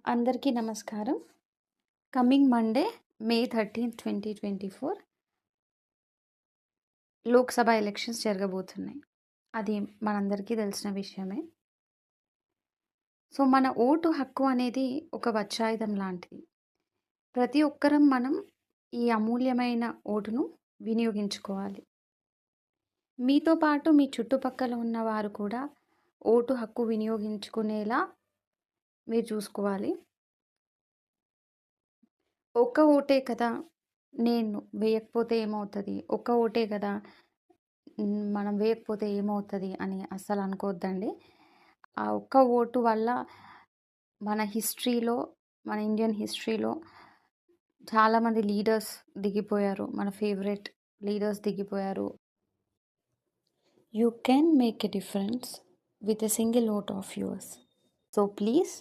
అందరికీ నమస్కారం. Coming Monday మే 13, 2024 Lok Sabha elections జరగబోతున్నాయి. అది మనందరికీ తెలిసిన విషయమే. సో, మన ఓటు హక్కు అనేది ఒక వజ్రాయుధం లాంటిది. ప్రతి ఒక్కరం మనం ఈ అమూల్యమైన ఓటును వినియోగించుకోవాలి. మీతో పాటు మీ చుట్టుపక్కల ఉన్నవారు కూడా ఓటు హక్కు వినియోగించుకునేలా మీరు చూసుకోవాలి. ఒక్క ఓటే కదా! నేను వేయకపోతే ఏమవుతది? ఒక్క ఓటే గదా! మనం వేయకపోతే ఏమవుతది అని అస్సలనుకోవద్దండి. ఆ ఒక్క ఓటు వల్ల మన హిస్టరీలో, మన ఇండియన్ హిస్టరీలో చాలామంది లీడర్స్ దిగిపోయారు. మన ఫేవరెట్ లీడర్స్ దిగిపోయారు. You can make a difference with a single vote of yours. So, please